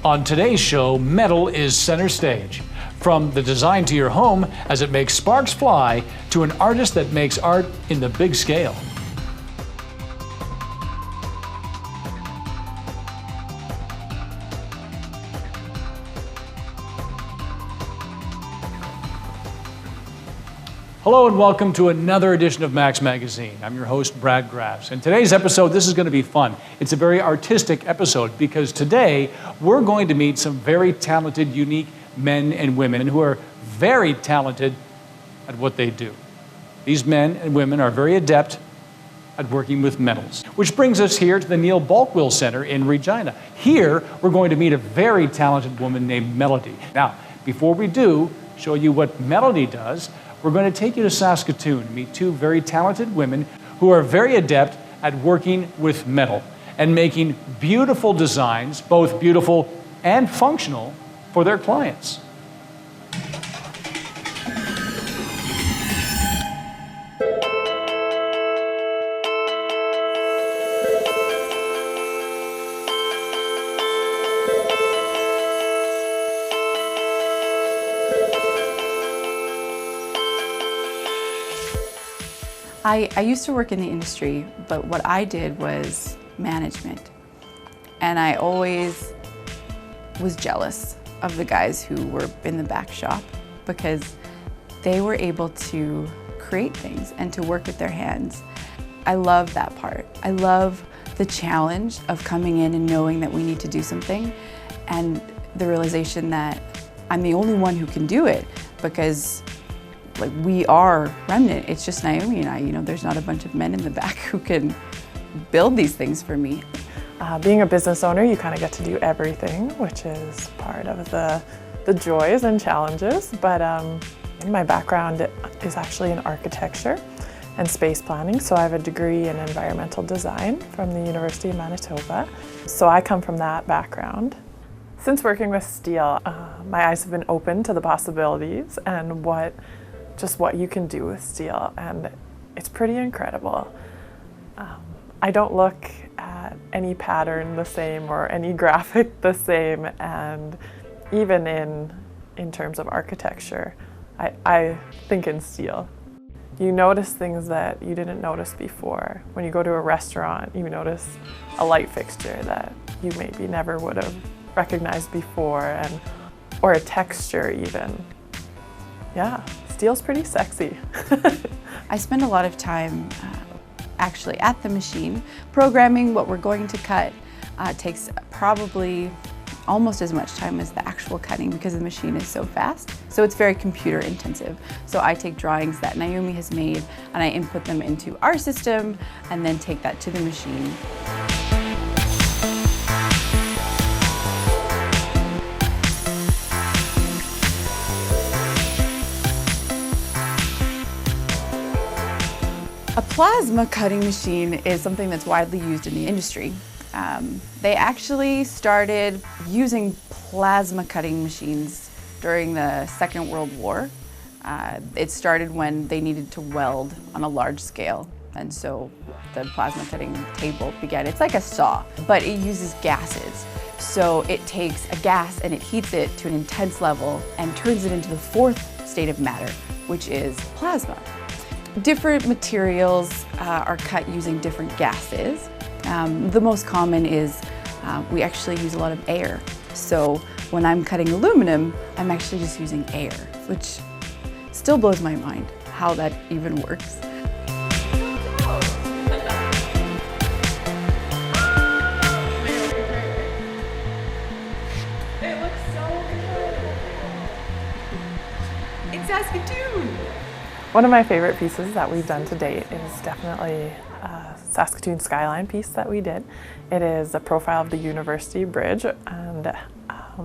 On today's show, metal is center stage. From the design to your home as it makes sparks fly to an artist that makes art in the big scale. Hello and welcome to another edition of Max Magazine. I'm your host, Brad Graves. And today's episode, this is going to be fun. It's a very artistic episode because today we're going to meet some very talented, unique men and women who are very talented at what they do. These men and women are very adept at working with metals, which brings us here to the Neil Balkwill Center in Regina. Here, we're going to meet a very talented woman named Melody. Now, before we do show you what Melody does, we're going to take you to Saskatoon to meet two very talented women who are very adept at working with metal and making beautiful designs, both beautiful and functional, for their clients. I used to work in the industry, but what I did was management. And I always was jealous of the guys who were in the back shop because they were able to create things and to work with their hands. I love that part. I love the challenge of coming in and knowing that we need to do something and the realization that I'm the only one who can do it because we are remnant. It's just Naomi and I, there's not a bunch of men in the back who can build these things for me. Being a business owner, you kind of get to do everything, which is part of the joys and challenges. But my background is actually in architecture and space planning. So I have a degree in environmental design from the University of Manitoba. So I come from that background. Since working with steel, my eyes have been open to the possibilities and what you can do with steel, and it's pretty incredible. I don't look at any pattern the same or any graphic the same, and even in terms of architecture, I think in steel. You notice things that you didn't notice before. When you go to a restaurant, you notice a light fixture that you maybe never would have recognized before, or a texture even. Yeah. Steel's pretty sexy. I spend a lot of time actually at the machine programming what we're going to cut. It takes probably almost as much time as the actual cutting because the machine is so fast. So it's very computer intensive. So I take drawings that Naomi has made and I input them into our system and then take that to the machine. A plasma cutting machine is something that's widely used in the industry. They actually started using plasma cutting machines during the Second World War. It started when they needed to weld on a large scale, and so the plasma cutting table began. It's like a saw, but it uses gases. So it takes a gas and it heats it to an intense level and turns it into the fourth state of matter, which is plasma. Different materials are cut using different gases. The most common is we actually use a lot of air. So when I'm cutting aluminum, I'm actually just using air, which still blows my mind how that even works. It looks so good. In Saskatoon. One of my favorite pieces that we've done to date is definitely a Saskatoon skyline piece that we did. It is a profile of the University Bridge and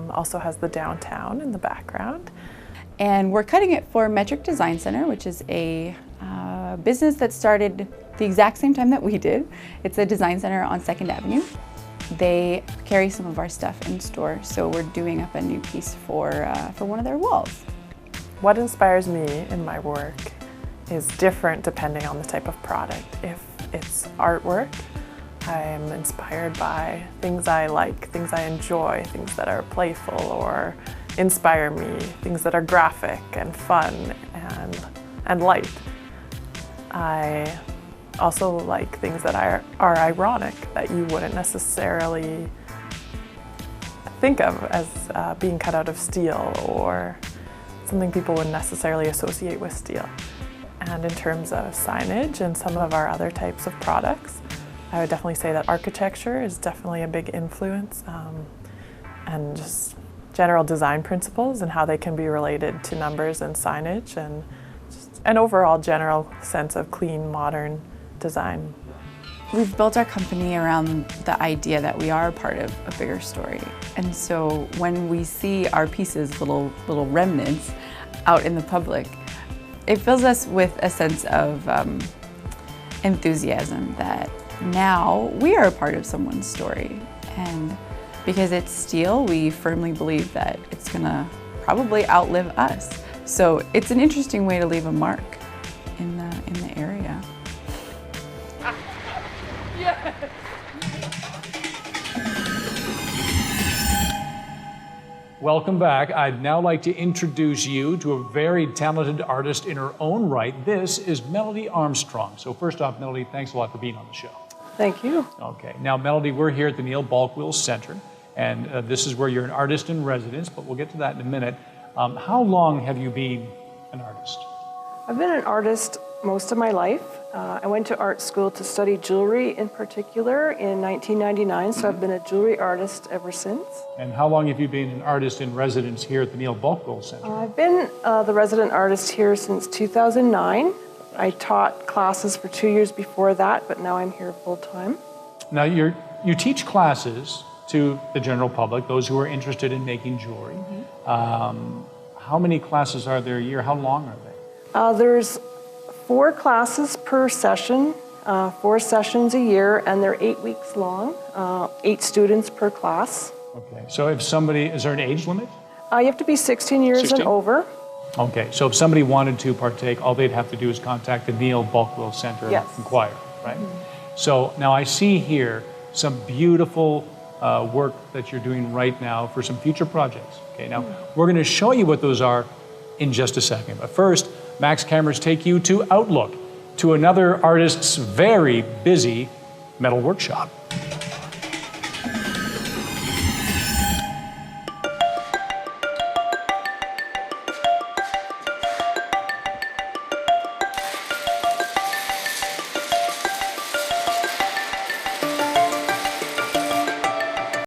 also has the downtown in the background. And we're cutting it for Metric Design Center, which is a business that started the exact same time that we did. It's a design center on 2nd Avenue. They carry some of our stuff in store, so we're doing up a new piece for one of their walls. What inspires me in my work is different depending on the type of product. If it's artwork, I'm inspired by things I like, things I enjoy, things that are playful or inspire me, things that are graphic and fun and light. I also like things that are ironic, that you wouldn't necessarily think of as being cut out of steel or something people wouldn't necessarily associate with steel. And in terms of signage and some of our other types of products, I would definitely say that architecture is definitely a big influence, and just general design principles and how they can be related to numbers and signage, and just an overall general sense of clean, modern design. We've built our company around the idea that we are a part of a bigger story. And so when we see our pieces, little remnants, out in the public, it fills us with a sense of enthusiasm that now we are a part of someone's story. And because it's steel, we firmly believe that it's gonna probably outlive us. So it's an interesting way to leave a mark in the area. Welcome back. I'd now like to introduce you to a very talented artist in her own right. This is Melody Armstrong. So first off, Melody, thanks a lot for being on the show. Thank you. Okay, now Melody, we're here at the Neil Balkwell Center, and this is where you're an artist in residence, but we'll get to that in a minute. How long have you been an artist? I've been an artist most of my life. I went to art school to study jewelry in particular in 1999, so I've been a jewelry artist ever since. And how long have you been an artist in residence here at the Neil Balkwell Center? I've been the resident artist here since 2009. I taught classes for 2 years before that, but now I'm here full time. Now you teach classes to the general public, those who are interested in making jewelry. How many classes are there a year? How long are they? There's 4 classes per session, 4 sessions a year, and they're 8 weeks long, 8 students per class. Okay, so if somebody, is there an age limit? You have to be 16 years 16? and over. Okay, so if somebody wanted to partake, all they'd have to do is contact the Neil Balkwell Center Yes. and inquire, right? So now I see here some beautiful work that you're doing right now for some future projects. Okay, now we're going to show you what those are in just a second. But first, Max cameras take you to Outlook, to another artist's very busy metal workshop.